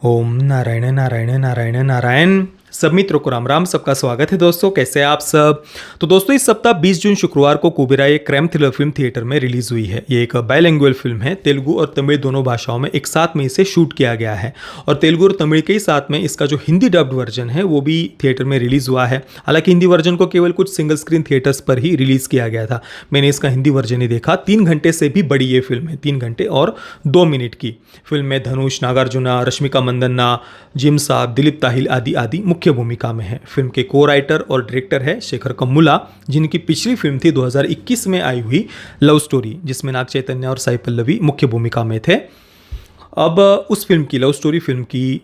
ओम नारायण नारायण नारायण नारायण। सब मित्रों को राम राम। सबका स्वागत है दोस्तों, कैसे हैं आप सब। तो दोस्तों, इस सप्ताह 20 जून शुक्रवार को कुबेरा एक क्राइम थ्रिलर फिल्म थिएटर में रिलीज हुई है। ये एक बायलिंगुअल फिल्म है, तेलुगु और तमिल दोनों भाषाओं में एक साथ में इसे शूट किया गया है और तेलुगु और तमिल के ही साथ में इसका जो हिंदी डब्ड वर्जन है वो भी थिएटर में रिलीज हुआ है। हालांकि हिंदी वर्जन को केवल कुछ सिंगल स्क्रीन थिएटर्स पर ही रिलीज किया गया था। मैंने इसका हिंदी वर्जन ही देखा। 3 घंटे से भी बड़ी ये फिल्म है, 3 घंटे और 2 मिनट की फिल्म में धनुष, नागार्जुना, रश्मिका मंदन्ना, जिम साहब, दिलीप ताहिल आदि आदि मुख्य भूमिका में है। फिल्म के को राइटर और डायरेक्टर है शेखर कम्मुला, जिनकी पिछली फिल्म थी 2021 में आई हुई लव स्टोरी, जिसमें नाग चैतन्य और साई पल्लवी मुख्य भूमिका में थे। अब उस फिल्म की, लव स्टोरी फिल्म की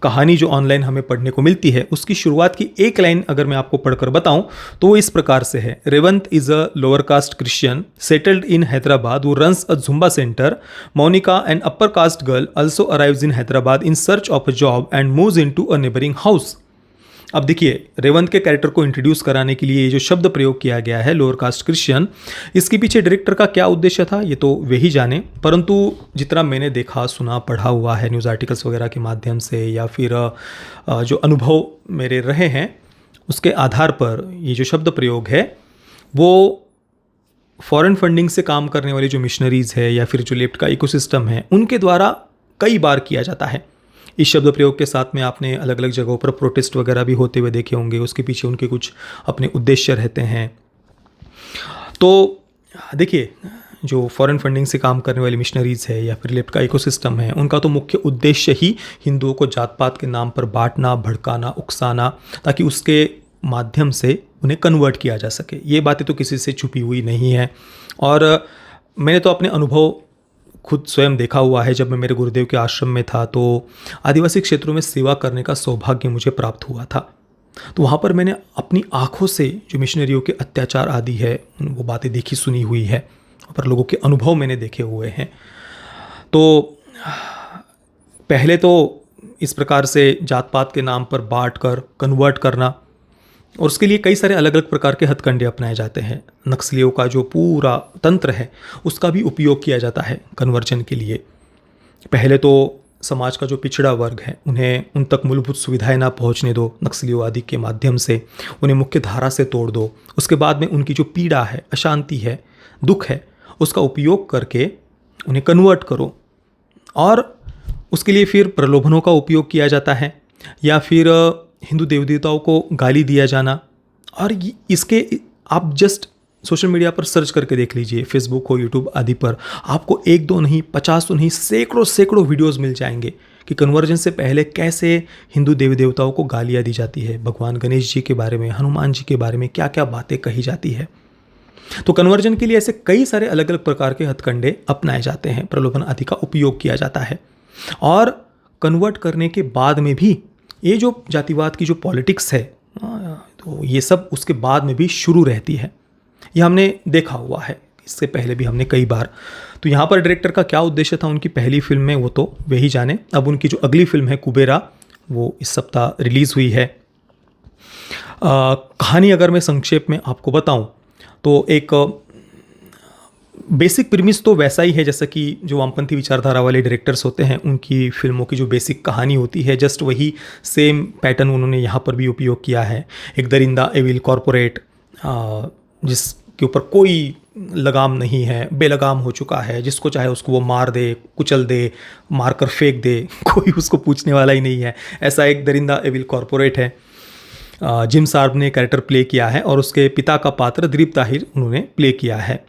कहानी जो ऑनलाइन हमें पढ़ने को मिलती है, उसकी शुरुआत की एक लाइन अगर मैं आपको पढ़कर बताऊं तो वो इस प्रकार से है। Revanth is a lower caste Christian settled in Hyderabad who runs a Zumba center. Monica, an upper caste girl, also arrives in Hyderabad in search of a job and moves into a neighboring house. अब देखिए, रेवंत के character को introduce कराने के लिए ये जो शब्द प्रयोग किया गया है, लोअर कास्ट क्रिश्चियन, इसके पीछे डायरेक्टर का क्या उद्देश्य था ये तो वे ही जाने। परंतु जितना मैंने देखा, सुना, पढ़ा हुआ है न्यूज़ आर्टिकल्स वगैरह के माध्यम से, या फिर जो अनुभव मेरे रहे हैं उसके आधार पर ये जो शब्द प्रयोग है वो फॉरेन फंडिंग से काम करने वाली जो मिशनरीज़ है या फिर जो लेफ्ट का इकोसिस्टम है, उनके द्वारा कई बार किया जाता है। इस शब्द प्रयोग के साथ में आपने अलग अलग जगहों पर प्रोटेस्ट वगैरह भी होते हुए देखे होंगे। उसके पीछे उनके कुछ अपने उद्देश्य रहते हैं। तो देखिए, जो फॉरेन फंडिंग से काम करने वाली मिशनरीज़ है या फिर लेफ्ट का इकोसिस्टम है, उनका तो मुख्य उद्देश्य ही हिंदुओं को जात पात के नाम पर बांटना, भड़काना, उकसाना, ताकि उसके माध्यम से उन्हें कन्वर्ट किया जा सके। ये बातें तो किसी से छुपी हुई नहीं है और मैंने तो अपने अनुभव खुद स्वयं देखा हुआ है। जब मैं मेरे गुरुदेव के आश्रम में था तो आदिवासी क्षेत्रों में सेवा करने का सौभाग्य मुझे प्राप्त हुआ था। तो वहाँ पर मैंने अपनी आँखों से जो मिशनरियों के अत्याचार आदि है वो बातें देखी सुनी हुई है, पर लोगों के अनुभव मैंने देखे हुए हैं। तो पहले तो इस प्रकार से जात पात के नाम पर बांट कर कन्वर्ट करना, और उसके लिए कई सारे अलग अलग प्रकार के हथकंडे अपनाए जाते हैं। नक्सलियों का जो पूरा तंत्र है उसका भी उपयोग किया जाता है कन्वर्जन के लिए। पहले तो समाज का जो पिछड़ा वर्ग है उन्हें उन तक मूलभूत सुविधाएं ना पहुंचने दो, नक्सलियों आदि के माध्यम से उन्हें मुख्य धारा से तोड़ दो। उसके बाद में उनकी जो पीड़ा है, अशांति है, दुख है, उसका उपयोग करके उन्हें कन्वर्ट करो। और उसके लिए फिर प्रलोभनों का उपयोग किया जाता है या फिर हिंदू देवी देवताओं को गाली दिया जाना। और इसके आप जस्ट सोशल मीडिया पर सर्च करके देख लीजिए, फेसबुक हो, यूट्यूब आदि पर, आपको 1-2 नहीं, 50 तो नहीं, सैकड़ों सैकड़ों वीडियोस मिल जाएंगे कि कन्वर्जन से पहले कैसे हिंदू देवी देवताओं को गालियाँ दी जाती है, भगवान गणेश जी के बारे में, हनुमान जी के बारे में क्या क्या बातें कही जाती है। तो कन्वर्जन के लिए ऐसे कई सारे अलग अलग प्रकार के हथकंडे अपनाए जाते हैं, प्रलोभन आदि का उपयोग किया जाता है। और कन्वर्ट करने के बाद में भी ये जो जातिवाद की जो पॉलिटिक्स है, तो ये सब उसके बाद में भी शुरू रहती है। ये हमने देखा हुआ है, इससे पहले भी हमने कई बार। तो यहाँ पर डायरेक्टर का क्या उद्देश्य था उनकी पहली फिल्म में वो तो वे ही जाने। अब उनकी जो अगली फिल्म है कुबेरा, वो इस सप्ताह रिलीज़ हुई है। कहानी अगर मैं संक्षेप में आपको बताऊं तो एक बेसिक प्रीमिस तो वैसा ही है जैसा कि जो वामपंथी विचारधारा वाले डायरेक्टर्स होते हैं उनकी फिल्मों की जो बेसिक कहानी होती है, जस्ट वही सेम पैटर्न उन्होंने यहाँ पर भी उपयोग किया है। एक दरिंदा एविल कॉरपोरेट जिसके ऊपर कोई लगाम नहीं है, बेलगाम हो चुका है, जिसको चाहे उसको वो मार दे, कुचल दे, मार कर फेंक दे, कोई उसको पूछने वाला ही नहीं है। ऐसा एक दरिंदा एविल कॉरपोरेट है। जिम सार्ब ने कैरेक्टर प्ले किया है और उसके पिता का पात्र दिलीप ताहिल उन्होंने प्ले किया है।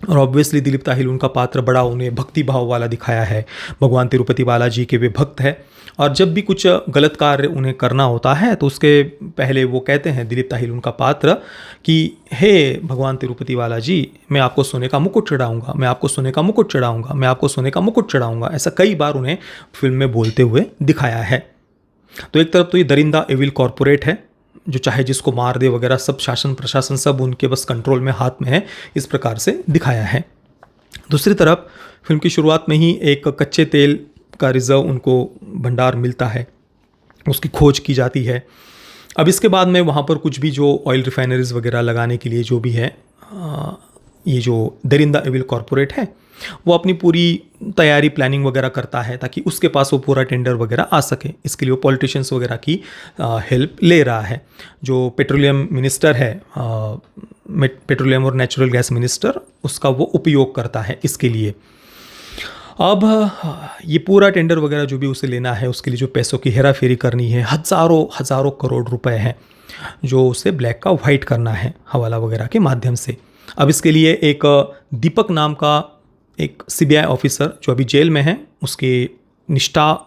और ऑब्वियसली दिलीप ताहिल उनका पात्र बड़ा उन्हें भक्ति भाव वाला दिखाया है। भगवान तिरुपति बालाजी के वे भक्त है और जब भी कुछ गलत कार्य उन्हें करना होता है तो उसके पहले वो कहते हैं, दिलीप ताहिल उनका पात्र, कि हे भगवान तिरुपति बालाजी, मैं आपको सोने का मुकुट चढ़ाऊंगा, मैं आपको सोने का मुकुट चढ़ाऊंगा, मैं आपको सोने का मुकुट चढ़ाऊंगा। ऐसा कई बार उन्हें फिल्म में बोलते हुए दिखाया है। तो एक तरफ तो ये दरिंदा एविल कॉरपोरेट है जो चाहे जिसको मार दे वगैरह, सब शासन प्रशासन सब उनके बस कंट्रोल में, हाथ में है, इस प्रकार से दिखाया है। दूसरी तरफ फिल्म की शुरुआत में ही एक कच्चे तेल का रिजर्व उनको भंडार मिलता है, उसकी खोज की जाती है। अब इसके बाद में वहाँ पर कुछ भी जो ऑयल रिफाइनरीज वगैरह लगाने के लिए जो भी है, ये जो दरिंदा एविल कॉरपोरेट है वो अपनी पूरी तैयारी प्लानिंग वगैरह करता है ताकि उसके पास वो पूरा टेंडर वगैरह आ सके। इसके लिए वो पॉलिटिशियंस वगैरह की हेल्प ले रहा है। जो पेट्रोलियम मिनिस्टर है, पेट्रोलियम और नेचुरल गैस मिनिस्टर, उसका वो उपयोग करता है इसके लिए। अब ये पूरा टेंडर वगैरह जो भी उसे लेना है, उसके लिए जो पैसों की हेरा फेरी करनी है, हज़ारों हज़ारों करोड़ रुपए हैं जो उसे ब्लैक का वाइट करना है हवाला वगैरह के माध्यम से। अब इसके लिए एक दीपक नाम का एक सीबीआई ऑफिसर जो अभी जेल में है, उसकी निष्ठा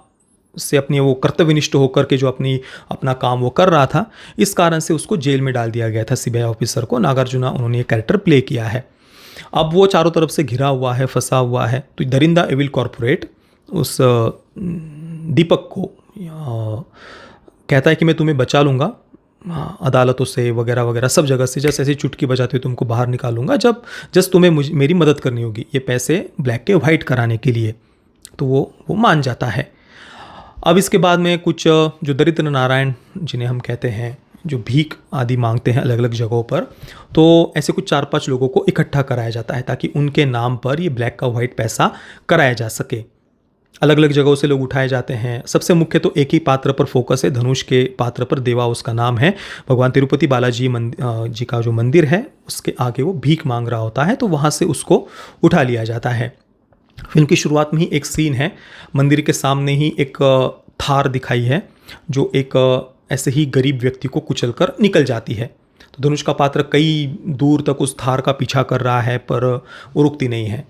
से अपनी वो कर्तव्यनिष्ठ होकर के जो अपना काम वो कर रहा था, इस कारण से उसको जेल में डाल दिया गया था सीबीआई ऑफिसर को। नागार्जुना उन्होंने ये कैरेक्टर प्ले किया है। अब वो चारों तरफ से घिरा हुआ है, फंसा हुआ है। तो दरिंदा एविल कॉरपोरेट उस दीपक को कहता है कि मैं तुम्हें बचा लूँगा अदालतों से वगैरह वगैरह सब जगह से, जैसे ऐसी चुटकी बजाते हुए तुमको बाहर निकालूंगा जस्ट तुम्हें मेरी मदद करनी होगी ये पैसे ब्लैक के वाइट कराने के लिए। तो वो मान जाता है। अब इसके बाद में कुछ जो दरिद्र नारायण जिन्हें हम कहते हैं, जो भीख आदि मांगते हैं अलग अलग जगहों पर, तो ऐसे कुछ 4-5 लोगों को इकट्ठा कराया जाता है ताकि उनके नाम पर ये ब्लैक का वाइट पैसा कराया जा सके। अलग अलग जगहों से लोग उठाए जाते हैं। सबसे मुख्य तो एक ही पात्र पर फोकस है, धनुष के पात्र पर। देवा उसका नाम है। भगवान तिरुपति बालाजी जी का जो मंदिर है उसके आगे वो भीख मांग रहा होता है, तो वहाँ से उसको उठा लिया जाता है। फिल्म की शुरुआत में ही एक सीन है, मंदिर के सामने ही एक थार दिखाई है जो एक ऐसे ही गरीब व्यक्ति को कुचलकर निकल जाती है। तो धनुष का पात्र कई दूर तक उस थार का पीछा कर रहा है पर वो रुकती नहीं है।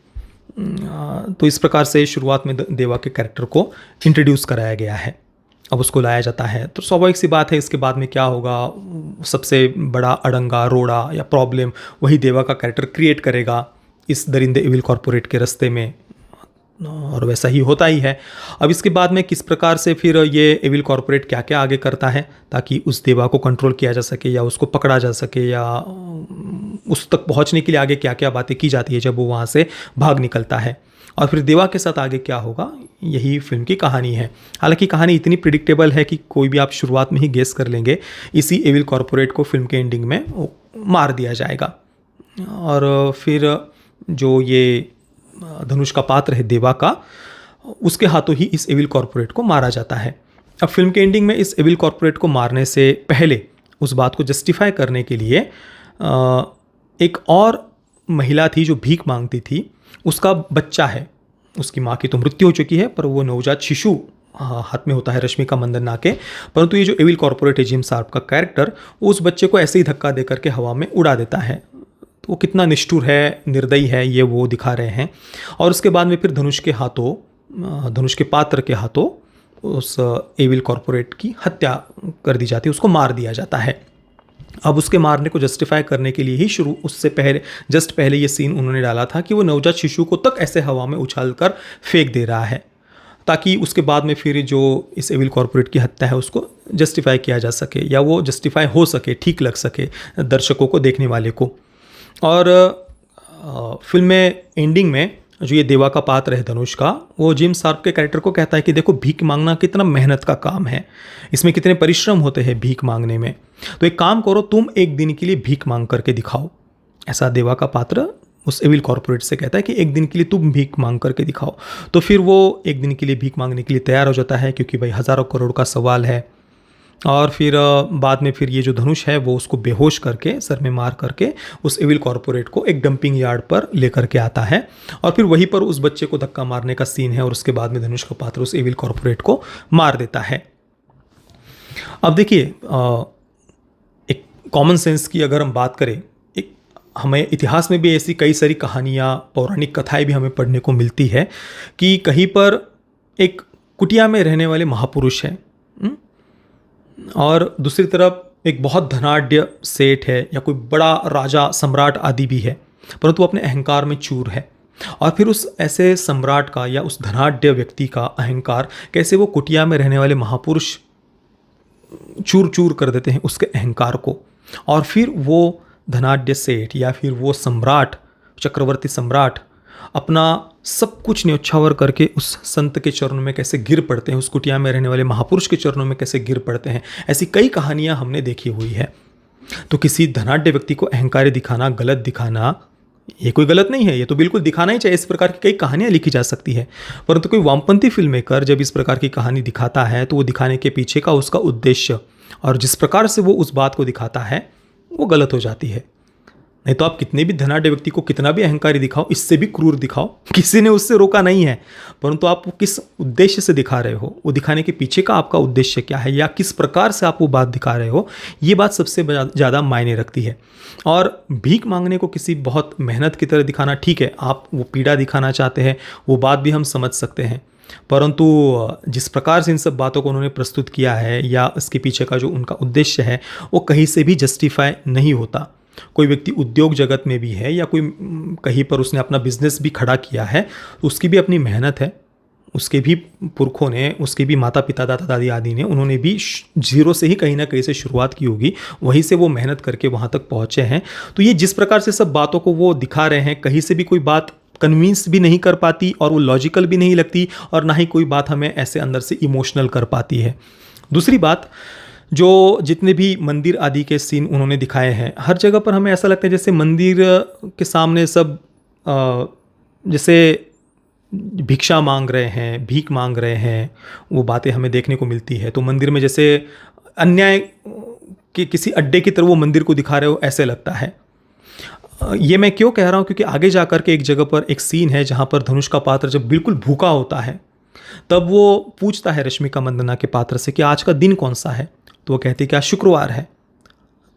तो इस प्रकार से शुरुआत में देवा के कैरेक्टर को इंट्रोड्यूस कराया गया है। अब उसको लाया जाता है तो स्वाभाविक सी बात है इसके बाद में क्या होगा, सबसे बड़ा अड़ंगा रोड़ा या प्रॉब्लम वही देवा का कैरेक्टर क्रिएट करेगा इस दरिंदे एविल कॉरपोरेट के रास्ते में, और वैसा ही होता ही है। अब इसके बाद में किस प्रकार से फिर ये एविल कॉरपोरेट क्या क्या आगे करता है ताकि उस देवा को कंट्रोल किया जा सके या उसको पकड़ा जा सके, या उस तक पहुंचने के लिए आगे क्या क्या बातें की जाती है जब वो वहाँ से भाग निकलता है, और फिर देवा के साथ आगे क्या होगा, यही फिल्म की कहानी है। हालांकि कहानी इतनी प्रिडिक्टेबल है कि कोई भी आप शुरुआत में ही गेस कर लेंगे, इसी एविल कॉरपोरेट को फिल्म के एंडिंग में मार दिया जाएगा। और फिर जो ये धनुष का पात्र है देवा का, उसके हाथों ही इस एविल कॉरपोरेट को मारा जाता है। अब फिल्म के एंडिंग में इस एविल कॉरपोरेट को मारने से पहले उस बात को जस्टिफाई करने के लिए एक और महिला थी जो भीख मांगती थी, उसका बच्चा है, उसकी माँ की तो मृत्यु हो चुकी है पर वो नवजात शिशु हाथ में होता है रश्मिका मंदाना के। परंतु ये जो एविल कॉरपोरेट है जिम शार्प का कैरेक्टर, उस बच्चे को ऐसे ही धक्का दे करके हवा में उड़ा देता है। तो वो कितना निष्ठुर है, निर्दयी है, ये वो दिखा रहे हैं। और उसके बाद में फिर धनुष के पात्र के हाथों उस एविल कॉरपोरेट की हत्या कर दी जाती है, उसको मार दिया जाता है। अब उसके मारने को जस्टिफाई करने के लिए ही उससे पहले जस्ट पहले ये सीन उन्होंने डाला था कि वो नवजात शिशु को तक ऐसे हवा में उछालकर फेंक दे रहा है ताकि उसके बाद में फिर जो इस एविल कॉरपोरेट की हत्या है उसको जस्टिफाई किया जा सके, या वो जस्टिफाई हो सके, ठीक लग सके दर्शकों को, देखने वाले को। और फिल्म में एंडिंग में जो ये देवा का पात्र है धनुष का, वो जिम शार्प के कैरेक्टर को कहता है कि देखो भीख मांगना कितना मेहनत का काम है, इसमें कितने परिश्रम होते हैं भीख मांगने में, तो एक काम करो तुम एक दिन के लिए भीख मांग करके दिखाओ। ऐसा देवा का पात्र उस एविल कॉरपोरेट से कहता है कि एक दिन के लिए तुम भीख मांग करके दिखाओ। तो फिर वो एक दिन के लिए भीख मांगने के लिए तैयार हो जाता है क्योंकि भाई हज़ारों करोड़ का सवाल है। और फिर बाद में फिर ये जो धनुष है वो उसको बेहोश करके, सर में मार करके उस एविल कॉरपोरेट को एक डंपिंग यार्ड पर लेकर के आता है, और फिर वहीं पर उस बच्चे को धक्का मारने का सीन है, और उसके बाद में धनुष का पात्र उस एविल कॉरपोरेट को मार देता है। अब देखिए एक कॉमन सेंस की अगर हम बात करें, हमें इतिहास में भी ऐसी कई सारी कहानियाँ, पौराणिक कथाएं भी हमें पढ़ने को मिलती है कि कहीं पर एक कुटिया में रहने वाले महापुरुष हैं और दूसरी तरफ एक बहुत धनाढ्य सेठ है या कोई बड़ा राजा सम्राट आदि भी है, परंतु अपने अहंकार में चूर है। और फिर उस ऐसे सम्राट का या उस धनाढ्य व्यक्ति का अहंकार कैसे वो कुटिया में रहने वाले महापुरुष चूर चूर कर देते हैं उसके अहंकार को, और फिर वो धनाढ्य सेठ या फिर वो सम्राट, चक्रवर्ती सम्राट अपना सब कुछ न्योछावर करके उस संत के चरणों में कैसे गिर पड़ते हैं, उस कुटिया में रहने वाले महापुरुष के चरणों में कैसे गिर पड़ते हैं। ऐसी कई कहानियां हमने देखी हुई है। तो किसी धनाढ्य व्यक्ति को अहंकारी दिखाना, गलत दिखाना ये कोई गलत नहीं है, ये तो बिल्कुल दिखाना ही चाहिए। इस प्रकार की कई कहानियाँ लिखी जा सकती है। परंतु कोई वामपंथी फिल्म मेकर जब इस प्रकार की कहानी दिखाता है तो वो दिखाने के पीछे का उसका उद्देश्य और जिस प्रकार से वो उस बात को दिखाता है वो गलत हो जाती है। नहीं तो आप कितने भी धनाढ्य व्यक्ति को कितना भी अहंकारी दिखाओ, इससे भी क्रूर दिखाओ, किसी ने उससे रोका नहीं है। परंतु आप वो किस उद्देश्य से दिखा रहे हो, वो दिखाने के पीछे का आपका उद्देश्य क्या है या किस प्रकार से आप वो बात दिखा रहे हो, ये बात सबसे ज़्यादा मायने रखती है। और भीख मांगने को किसी बहुत मेहनत की तरह दिखाना ठीक है, आप वो पीड़ा दिखाना चाहते हैं, वो बात भी हम समझ सकते हैं। परंतु जिस प्रकार से इन सब बातों को उन्होंने प्रस्तुत किया है या इसके पीछे का जो उनका उद्देश्य है वो कहीं से भी जस्टिफाई नहीं होता। कोई व्यक्ति उद्योग जगत में भी है या कोई कहीं पर उसने अपना बिजनेस भी खड़ा किया है, उसकी भी अपनी मेहनत है, उसके भी पुरखों ने, उसके भी माता पिता दादा दादी आदि ने, उन्होंने भी जीरो से ही कहीं ना कहीं से शुरुआत की होगी, वहीं से वो मेहनत करके वहाँ तक पहुँचे हैं। तो ये जिस प्रकार से सब बातों को वो दिखा रहे हैं, कहीं से भी कोई बात कन्विंस भी नहीं कर पाती और वो लॉजिकल भी नहीं लगती और ना ही कोई बात हमें ऐसे अंदर से इमोशनल कर पाती है। दूसरी बात, जो जितने भी मंदिर आदि के सीन उन्होंने दिखाए हैं, हर जगह पर हमें ऐसा लगता है जैसे मंदिर के सामने सब जैसे भिक्षा मांग रहे हैं, भीख मांग रहे हैं, वो बातें हमें देखने को मिलती है। तो मंदिर में जैसे अन्याय के किसी अड्डे की तरह वो मंदिर को दिखा रहे हो, ऐसे लगता है। ये मैं क्यों कह रहा हूँ, क्योंकि आगे जाकर के एक जगह पर एक सीन है जहाँ पर धनुष का पात्र जब बिल्कुल भूखा होता है तब वो पूछता है रश्मिका मंदना के पात्र से कि आज का दिन कौन सा है। तो वो कहती है कि आज शुक्रवार है।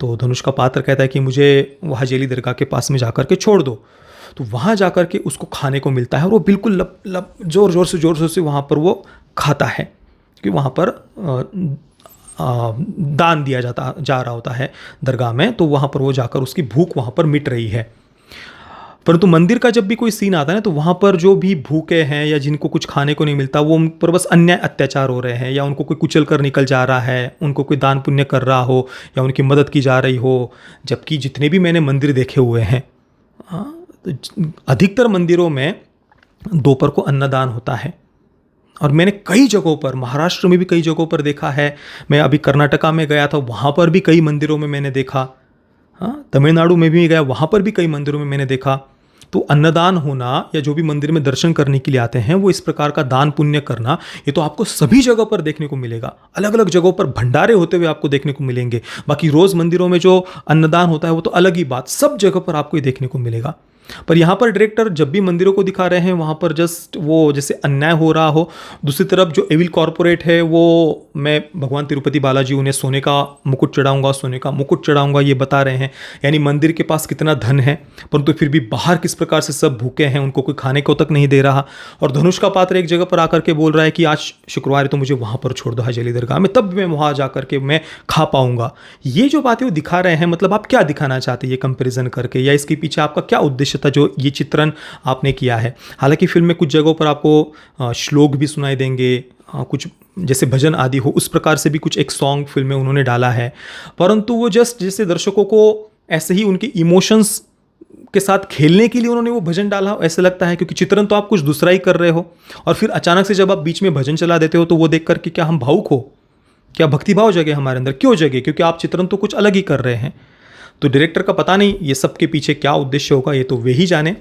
तो धनुष का पात्र कहता है कि मुझे वह हजेली दरगाह के पास में जाकर के छोड़ दो। तो वहाँ जाकर के उसको खाने को मिलता है और वो बिल्कुल लब लब जोर जोर से वहाँ पर वो खाता है कि वहाँ पर दान दिया जा रहा होता है दरगाह में। तो वहाँ पर वो जाकर उसकी भूख वहाँ पर मिट रही है। परंतु मंदिर का जब भी कोई सीन आता है ना, तो वहाँ पर जो भी भूखे हैं या जिनको कुछ खाने को नहीं मिलता, वो उन पर बस अन्याय अत्याचार हो रहे हैं या उनको कोई कुचल कर निकल जा रहा है, उनको कोई दान पुण्य कर रहा हो या उनकी मदद की जा रही हो। जबकि जितने भी मैंने मंदिर देखे हुए हैं, तो अधिकतर मंदिरों में दोपहर को अन्नदान होता है। और मैंने कई जगहों पर, महाराष्ट्र में भी कई जगहों पर देखा है। मैं अभी कर्नाटका में गया था, वहाँ पर भी कई मंदिरों में मैंने देखा। तमिलनाडु में भी गया, वहाँ पर भी कई मंदिरों में मैंने देखा। तो अन्नदान होना या जो भी मंदिर में दर्शन करने के लिए आते हैं वो इस प्रकार का दान पुण्य करना, ये तो आपको सभी जगह पर देखने को मिलेगा। अलग अलग जगहों पर भंडारे होते हुए आपको देखने को मिलेंगे। बाकी रोज मंदिरों में जो अन्नदान होता है वो तो अलग ही बात, सब जगह पर आपको ये देखने को मिलेगा। पर यहाँ पर डायरेक्टर जब भी मंदिरों को दिखा रहे हैं वहाँ पर जस्ट वो जैसे अन्याय हो रहा हो। दूसरी तरफ जो एविल कॉरपोरेट है वो, मैं भगवान तिरुपति बालाजी उन्हें सोने का मुकुट चढ़ाऊंगा, सोने का मुकुट चढ़ाऊंगा, ये बता रहे हैं। यानी मंदिर के पास कितना धन है, परंतु फिर भी बाहर किस प्रकार से सब भूखे हैं, उनको कोई खाने को तक नहीं दे रहा। और धनुष का पात्र एक जगह पर आकर के बोल रहा है कि आज शुक्रवार है तो मुझे वहाँ पर छोड़ दो हजेली दरगाह में, तब मैं वहाँ जा करके मैं खा पाऊंगा। ये जो बातें वो दिखा रहे हैं, मतलब आप क्या दिखाना चाहते हैं ये कंपेरिजन करके, या इसके पीछे आपका क्या उद्देश्य था जो ये चित्रण आपने किया है। हालांकि फिल्म में कुछ जगहों पर आपको श्लोक भी सुनाई देंगे, कुछ जैसे भजन आदि हो, उस प्रकार से भी कुछ एक सॉन्ग फिल्म में उन्होंने डाला है। परंतु वो जस्ट जैसे दर्शकों को ऐसे ही उनके इमोशंस के साथ खेलने के लिए उन्होंने वो भजन डाला, ऐसे लगता है। क्योंकि चित्रण तो आप कुछ दूसरा ही कर रहे हो और फिर अचानक से जब आप बीच में भजन चला देते हो तो वो देख करके क्या हम भावुक हो, क्या भक्तिभाव जगे हमारे अंदर? क्यों जगे? क्योंकि आप चित्रण तो कुछ अलग ही कर रहे हैं। तो डायरेक्टर का पता नहीं ये सब के पीछे क्या उद्देश्य होगा, ये तो वे ही जाने।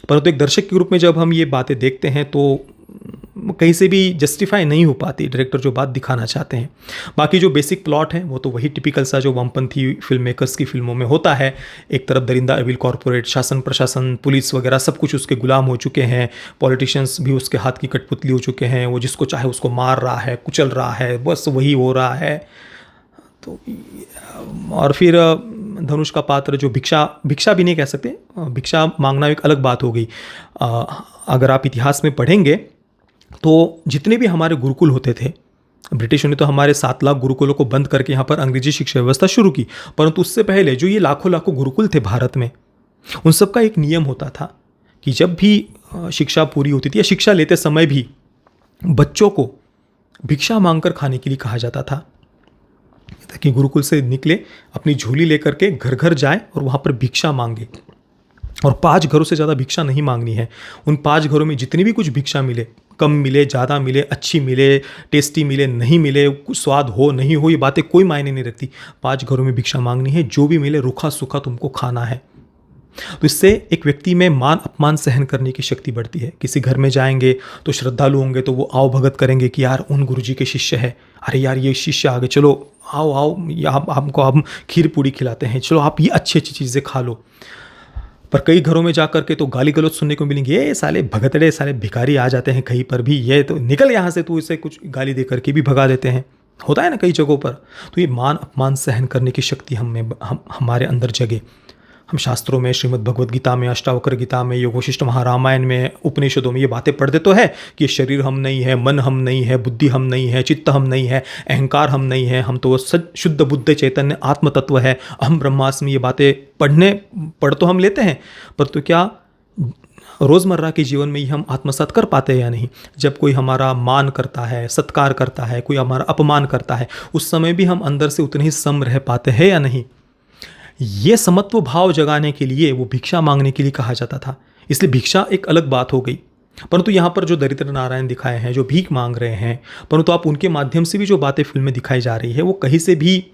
परंतु एक दर्शक के रूप में जब हम ये बातें देखते हैं तो कहीं से भी जस्टिफाई नहीं हो पाती डायरेक्टर जो बात दिखाना चाहते हैं। बाकी जो बेसिक प्लॉट है वो तो वही टिपिकल सा जो वामपंथी फिल्म मेकर्स की फिल्मों में होता है। एक तरफ दरिंदा एविल कॉरपोरेट, शासन प्रशासन, पुलिस वगैरह सब कुछ उसके गुलाम हो चुके हैं, पॉलिटिशियंस भी उसके हाथ की कठपुतली हो चुके हैं, वो जिसको चाहे उसको मार रहा है, कुचल रहा है, बस वही हो रहा है। तो और फिर धनुष का पात्र जो भिक्षा भी नहीं कह सकते, भिक्षा मांगना एक अलग बात हो गई। अगर आप इतिहास में पढ़ेंगे तो जितने भी हमारे गुरुकुल होते थे, ब्रिटिशों ने तो हमारे 7 लाख गुरुकुलों को बंद करके यहाँ पर अंग्रेजी शिक्षा व्यवस्था शुरू की। परंतु उससे पहले जो ये लाखों लाखों गुरुकुल थे भारत में, उन सब का एक नियम होता था कि जब भी शिक्षा पूरी होती थी या शिक्षा लेते समय भी बच्चों को भिक्षा मांगकर खाने के लिए कहा जाता था, ताकि गुरुकुल से निकले अपनी झोली लेकर के घर घर जाए और वहाँ पर भिक्षा मांगे। और 5 घरों से ज़्यादा भिक्षा नहीं मांगनी है। उन 5 घरों में जितनी भी कुछ भिक्षा मिले, कम मिले, ज़्यादा मिले, अच्छी मिले, टेस्टी मिले, नहीं मिले, कुछ स्वाद हो नहीं हो, ये बातें कोई मायने नहीं रखती। 5 घरों में भिक्षा मांगनी है, जो भी मिले रूखा सूखा तुमको खाना है। तो इससे एक व्यक्ति में मान अपमान सहन करने की शक्ति बढ़ती है। किसी घर में जाएंगे तो श्रद्धालु होंगे तो वो आओ भगत करेंगे कि यार उन गुरुजी के शिष्य है, अरे यार ये शिष्य आ गए, चलो आओ आओ, हमको हम खीर पूड़ी खिलाते हैं, चलो आप ये अच्छी अच्छी चीज़ें खा लो। पर कई घरों में जा करके तो गाली गलौज सुनने को मिलेंगे, ये साले भगतड़े साले भिखारी आ जाते हैं कहीं पर भी, ये तो निकल यहाँ से, तो इसे कुछ गाली दे करके भी भगा देते हैं। होता है ना कई जगहों पर। तो ये मान अपमान सहन करने की शक्ति हमारे अंदर जगे। हम शास्त्रों में, श्रीमद् भगवद गीता में, अष्टावक्र गीता में, योगशिष्ट महारामायण में, उपनिषदों में ये बातें पढ़ते तो है कि शरीर हम नहीं है, मन हम नहीं है, बुद्धि हम नहीं है, चित्त हम नहीं है, अहंकार हम नहीं है, हम तो शुद्ध बुद्ध चैतन्य आत्म तत्व है, अहम ब्रह्मास्मि। ये बातें पढ़ तो हम लेते हैं, पर तो क्या रोज़मर्रा के जीवन में ही हम आत्मसात कर पाते हैं या नहीं? जब कोई हमारा मान करता है, सत्कार करता है, कोई हमारा अपमान करता है, उस समय भी हम अंदर से उतने ही सम रह पाते हैं या नहीं? ये समत्व भाव जगाने के लिए वो भिक्षा मांगने के लिए कहा जाता था। इसलिए भिक्षा एक अलग बात हो गई। परंतु यहाँ पर जो दरिद्र नारायण दिखाए हैं, जो भीख मांग रहे हैं, परंतु आप उनके माध्यम से भी जो बातें फिल्म में दिखाई जा रही है वो कहीं से भी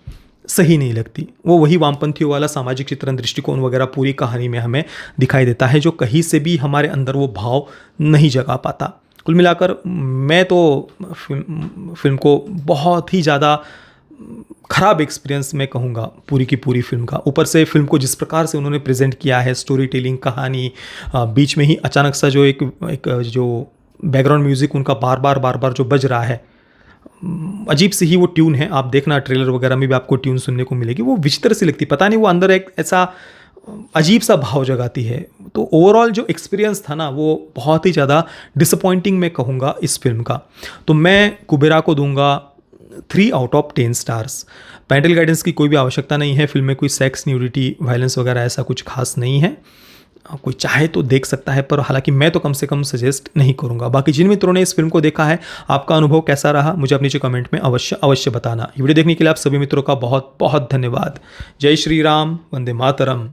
सही नहीं लगती। वो वही वामपंथियों वाला सामाजिक चित्रण दृष्टिकोण वगैरह पूरी कहानी में हमें दिखाई देता है, जो कहीं से भी हमारे अंदर वो भाव नहीं जगा पाता। कुल मिलाकर मैं तो फिल्म को बहुत ही ज़्यादा ख़राब एक्सपीरियंस मैं कहूँगा पूरी की पूरी फिल्म का। ऊपर से फिल्म को जिस प्रकार से उन्होंने प्रेजेंट किया है, स्टोरी टेलिंग, कहानी, बीच में ही अचानक सा जो एक जो बैकग्राउंड म्यूज़िक उनका बार बार जो बज रहा है, अजीब सी ही वो ट्यून है। आप देखना ट्रेलर वगैरह में भी आपको ट्यून सुनने को मिलेगी, वो विचित्र सी लगती, पता नहीं वो अंदर एक ऐसा अजीब सा भाव जगाती है। तो ओवरऑल जो एक्सपीरियंस था ना वो बहुत ही ज़्यादा डिसअपॉइंटिंग मैं कहूँगा इस फिल्म का। तो मैं कुबेरा को दूंगा 3 out of 10 stars. Parental guidance की कोई भी आवश्यकता नहीं है। फिल्म में कोई सेक्स, न्यूडिटी, वायलेंस वगैरह ऐसा कुछ खास नहीं है। कोई चाहे तो देख सकता है, पर हालांकि मैं तो कम से कम सजेस्ट नहीं करूंगा। बाकी जिन मित्रों ने इस फिल्म को देखा है, आपका अनुभव कैसा रहा मुझे अपने नीचे कमेंट में अवश्य बताना। ये वीडियो देखने के लिए आप सभी मित्रों का बहुत बहुत धन्यवाद। जय श्री राम, वंदे मातरम।